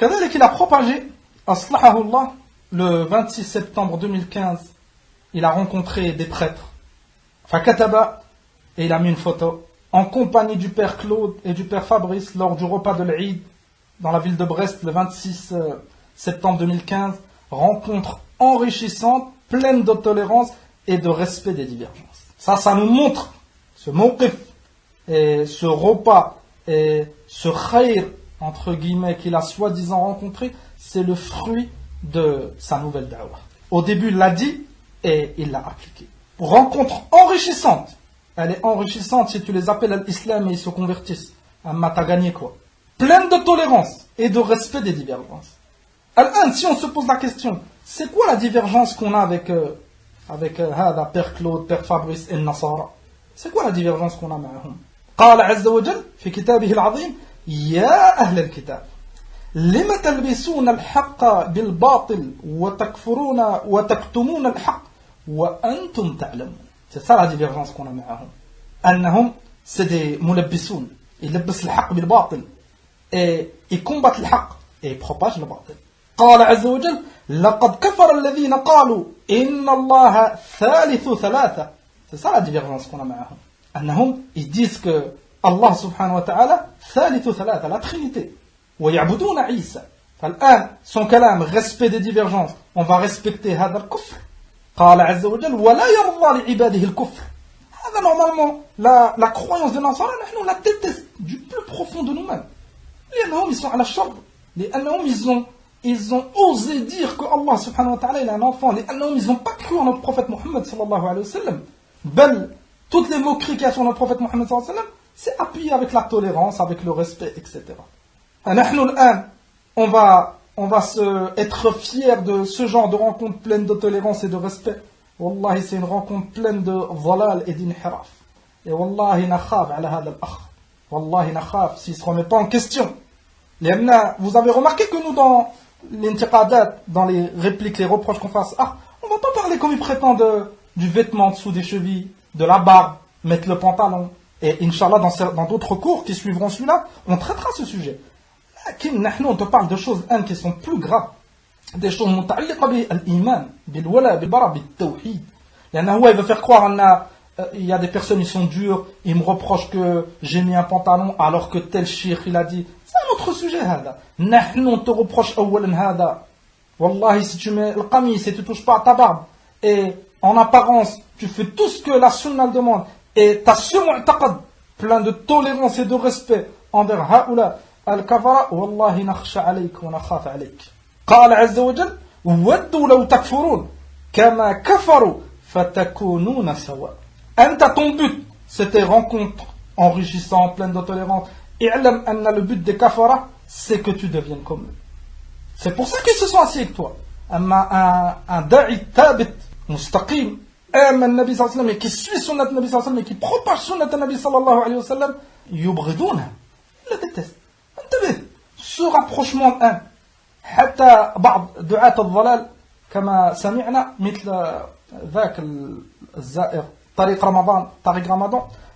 كذلك il a propagé, aslahahullah, le 26 septembre 2015, il a rencontré des prêtres. Fakataba, et il a mis une photo, en compagnie du père Claude et du père Fabrice, lors du repas de l'Eid, dans la ville de Brest, le 26 septembre 2015, rencontre enrichissante, pleine de tolérance et de respect des divergences. Ça nous montre ce mawqif et ce repas et ce khayr, entre guillemets, qu'il a soi-disant rencontré, c'est le fruit de sa nouvelle da'wah. Au début, il l'a dit et il l'a appliqué. Rencontre enrichissante. Elle est enrichissante si tu les appelles à l'islam et ils se convertissent. Amma, t'as gagné quoi? Pleine de tolérance et de respect des divergences. Alors, si on se pose la question, c'est quoi la divergence qu'on a avec Père Claude, Père Fabrice et Nasara? C'est quoi la divergence qu'on a معهم? قال عز وجل في كتابه العظيم يا أهل الكتاب لما تلبسون الحق بالباطل وتكتمون الحق وأنتم تعلمون. C'est ça la divergence qu'on a معهم. أنهم c'est des ملبسون. Ils لبسوا الحق بالباطل et ils combattent le حق et ils propagent le باطل. قال عز وجل لقد كفر الذين قالوا إن الله ثالث ثلاثة. C'est ça la divergence qu'on a معهم. أنهم ils disent que Allah subhanahu wa ta'ala ثالث ثلاثة, la Trinité. ويعبدون عيسى. فالآن son كلام, respect des divergences, on va respecter هذا الكفر. قال عز وجل ولا يرضى لعباده الكفر. هذا normalement la croyance des Nasara, nous la déteste du plus profond de nous-mêmes. لأنهم ils sont à la charge. لأنهم ils ont osé dire que Allah subhanahu wa ta'ala il a un enfant. لأنهم ils n'ont pas cru en notre prophète Mohammed sallallahu alayhi wa sallam. Bel, toutes les moqueries qu'il y a sur notre prophète Mohammed sallallahu alayhi wa sallam, c'est appuyé avec la tolérance, avec le respect, etc. On va être fiers de ce genre de rencontre pleine de tolérance et de respect. Wallahi, c'est une rencontre pleine de dhalal et d'inhiraf. Et wallahi, nakhaf ala hada al-akh. Wallahi, nakhaf, s'il ne se remet pas en question. Vous avez remarqué que nous, dans l'intiqadat, dans les répliques, les reproches qu'on fasse, on ne va pas parler comme ils prétendent du vêtement en dessous des chevilles, de la barbe, mettre le pantalon. Et Inch'Allah, dans d'autres cours qui suivront celui-là, on traitera ce sujet. On te parle de choses qui sont plus graves. Des choses متعلقة بالإيمان بالولاء بالبراء بالتوحيد. لأنه il veut faire croire il y a des personnes qui sont dures, ils me reprochent que j'ai mis un pantalon alors que tel shir il a dit. C'est un autre sujet هذا. نحن on te reproche أولا هذا. Wallahi, si tu mets le qamis et tu touches pas à ta barbe et en apparence tu fais tout ce que la sunna demande et tu as ce mu'taqad plein de tolérance et de respect envers هؤلاء الكفرة, والله نخشى عليك ونخاف عليك. قال عز وجل ودوا لو تكفرون كما كفروا فتكونون سواء. أنت ton but c'était rencontre enrichissant pleine de tolérance. اعلم أن le but des kafara c'est que tu deviennes comme eux. C'est pour ça qu'ils se sont assis avec toi. أما un da'i thabit mustaqim aime النبي صلى الله عليه وسلم et qui suit sunnat النبي صلى الله عليه وسلم et qui propage sunnat النبي صلى الله عليه وسلم يبغضونه, ils le détestent. Ce rapprochement حتى بعض دعاة الضلال كما سمعنا مثل ذاك الزائر طريق رمضان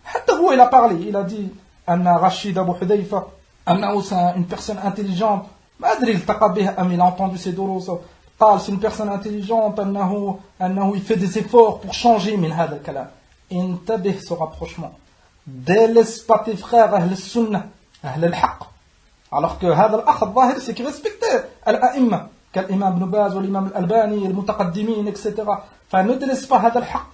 حتى هو il a parlé, il a dit أن رشيد أبو حذيفة أنه c'est une personne intelligente, ما أدري التقى به أم il a entendu ses دروس, قال c'est une personne intelligente أنه il fait des efforts pour changer من هذا الكلام. انتبه ce rapprochement, délaisse pas tes frères أهل السنة أهل الحق. Alors que هذا الأخ الظاهر c'est qu'il respectait الأئمة كالإمام ابن باز والإمام الألباني المتقدمين etc. فne délaisse pas هذا الحق.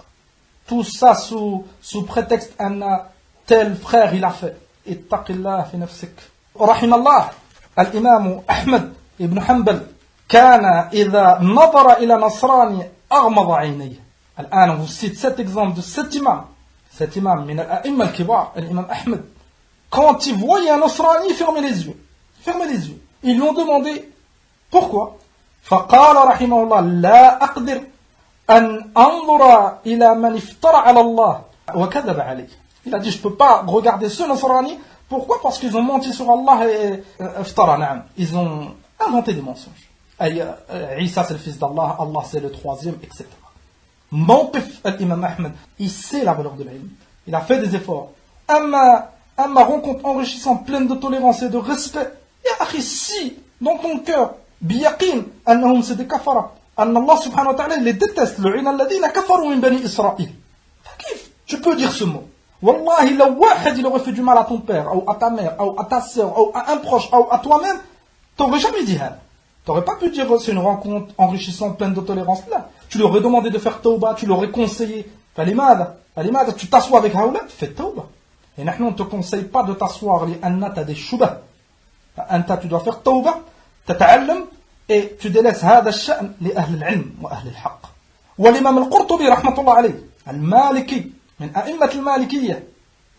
Tout ça sous prétexte أن tel frère il a fait. اتق الله في نفسك. رحم الله الإمام أحمد ابن حنبل كان إذا نظر إلى نصراني أغمض عينيه. الآن on vous cite cet exemple de cet imam من الأئمة الكبار الإمام أحمد. Quand il voyait un Nasrani, il fermait les yeux. Ils lui ont demandé pourquoi. فقال رحمه الله لا أقدر أن أنظر إلى من افترى على الله وكذب عليه. Il a dit je peux pas regarder ce Nasrani. Pourquoi? Parce qu'ils ont menti sur Allah et افترى نعم. Ils ont inventé des mensonges. Isa c'est le fils d'Allah, Allah c'est le troisième, etc. موقف الإمام أحمد, il sait la valeur de l'ilm. Il a fait des efforts. Ma rencontre enrichissante, pleine de tolérance et de respect. Et si dans ton cœur, biyaqin, annahum c'est des kafara, anna Allah subhanahu wa ta'ala les déteste, lu'ina alladhina kafaru min bani Israël. Tu peux dire ce mot. Wallahi, la wahid il aurait fait du mal à ton père, ou à ta mère, ou à ta sœur, ou à un proche, ou à toi-même, t'aurais jamais dit ça. T'aurais pas pu dire c'est une rencontre enrichissante, pleine de tolérance là. Tu lui aurais demandé de faire tauba, tu l'aurais conseillé. Falimada, tu t'assois avec Haoula, fais tauba. Et nous, on ne te conseille pas de t'asseoir, les anna, t'as des shubah. Anta, tu dois faire tauba, tata'allam, et tu délaisses هذا الشأن لأهل العلم وأهل الحق. والإمام القرطبي رحمة الله عليه المالكي من أئمة المالكية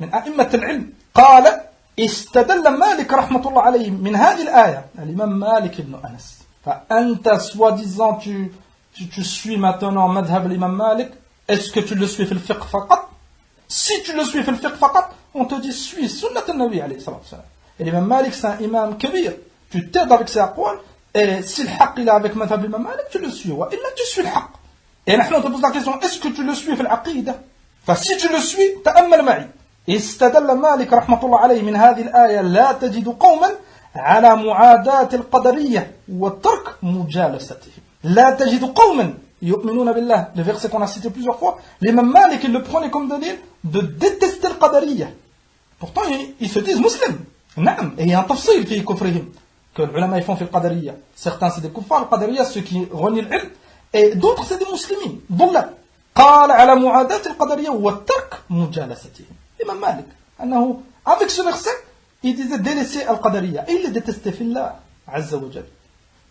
من أئمة العلم قال استدل مالك رحمة الله عليه من هذه الآية الإمام مالك بن أنس فأنت soi-disant tu suis maintenant madhab l'imam Malik. Est-ce que tu le suis في الفقه فقط? Si tu le suis في الفقه فقط, on te dit suis sunnat al-Nabi alayhi salatu wa salam. Et l'imam Malik c'est un imam kabir. Tu t'aides avec ses aqwal. Et si le haqq il est avec madhab l'imam Malik, tu le suis. Wa illa tu suis le haqq. Et maintenant on te pose la question, est-ce que tu le suis في العقيدة? فسي tu le suis, تأمل معي. استدل مالك رحمة الله عليه من هذه الآية لا تجد قوما على معاداة القدرية وترك مجالستهم. لا تجد قوما يؤمنون بالله. Le verset qu'on a cité plusieurs fois, l'imam Malik il le prenait comme dalil de détester le qadariyya. Pourtant ils se disent musulmans. نعم. Et il y a un tafsil في كفرهم que les ulama font في القدرية. Certains c'est des kuffar القدرية, ceux qui renient l'ilm, et d'autres c'est des musulmans. ضلال. قال على معاداة القدرية وترك مجالستهم. L'imam Malik, avec ce verset, il disait délaisser al-Qadariya. Et il les détestait fillah, Azza wa Jal.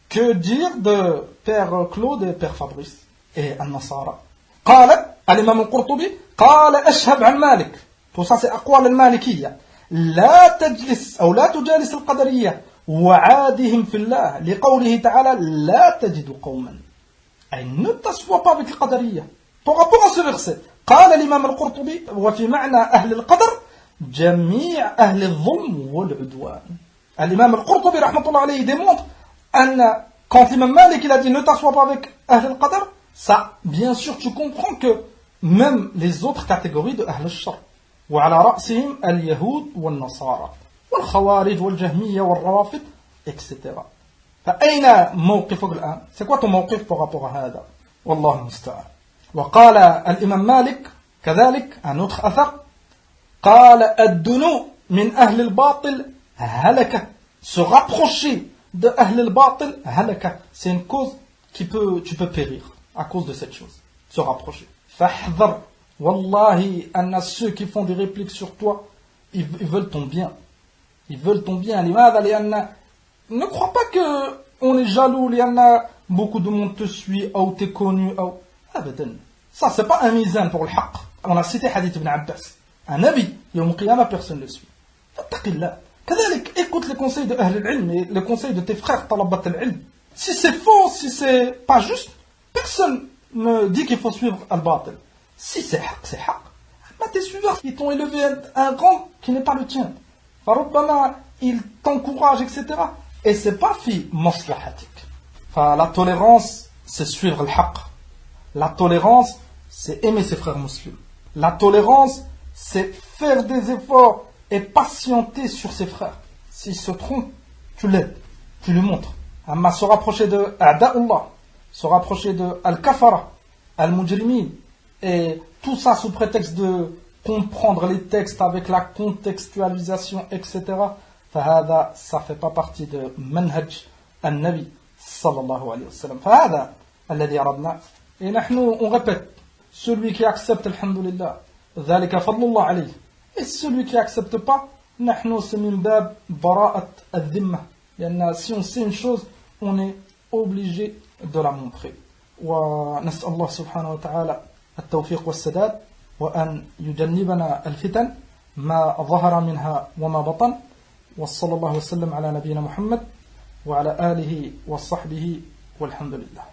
Que dire de Père Claude et Père Fabrice et Al-Nasara? قال الإمام القرطبي قال أشهد عن مالك. Tout ça c'est أقوال المالكية. لا تجلس أو لا تجالس القدرية وعادهم في الله لقوله تعالى لا تجد قوما. أي ne t'assois pas avec le Qadariya. Par rapport à ce verset, قال الإمام القرطبي وفي معنى أهل القدر جميع أهل الظلم والعدوان. الإمام القرطبي رحمة الله عليه démontre أن quand l'imam Malik il a dit ne t'assois pas avec أهل القدر, ça bien sûr tu comprends que même les autres catégories de أهل الشر وعلى رأسهم اليهود والنصارى والخوارج والجهمية والروافض etc. فأين موقفك الآن؟ C'est quoi ton موقف par rapport à هذا؟ والله المستعان. وقال الإمام مالك كذلك un autre أثر قال الدنو من أهل الباطل هلكة. Se rapprocher de أهل الباطل هلكة. C'est une cause tu peux périr à cause de cette chose. Se rapprocher. فاحذر والله أن ceux qui font des répliques sur toi ils veulent ton bien. Ils veulent ton bien. لماذا؟ لأن ne crois pas que on est jaloux لأن beaucoup de monde te suit ou t'es connu ou أبدا. Ça c'est pas un mizan pour le haqq. On a cité hadith ibn Abbas. Un nabi, yawm al-qiyamah, personne ne le suit. Fattaqillah. كذلك écoute les conseils de Ahl al-Ilm et les conseils de tes frères talabat al-Ilm. Si c'est faux, si c'est pas juste, personne ne dit qu'il faut suivre al-batil. Si c'est haqq, c'est haqq. Mais tes suiveurs, ils t'ont élevé à un rang qui n'est pas le tien. Farubbama, ils t'encouragent, etc. Et c'est pas fi maslahatik. La tolérance, c'est suivre le haqq. La tolérance, c'est aimer ses frères musulmans. La tolérance, c'est faire des efforts et patienter sur ses frères. S'il se trompe, tu l'aides, tu lui montres. Amma se rapprocher de A'da'ullah, se rapprocher de Al-Kafara, Al-Mujrimin, et tout ça sous prétexte de comprendre les textes avec la contextualisation, etc. فهذا, ça fait pas partie de manhaj al-Nabi sallallahu alayhi wa sallam. فهذا الذي أردنا. Et nous, on répète, celui qui accepte, alhamdulillah, ذلك فضل الله عليه. Et celui qui accepte pas, نحن c'est min bab bara'at al-dhimma. Si on sait une chose, on est obligé de la montrer. ونسأل الله سبحانه وتعالى التوفيق والسداد وأن يجنبنا الفتن ما ظهر منها وما بطن. وصلى الله وسلم على نبينا محمد وعلى آله وصحبه والحمد لله.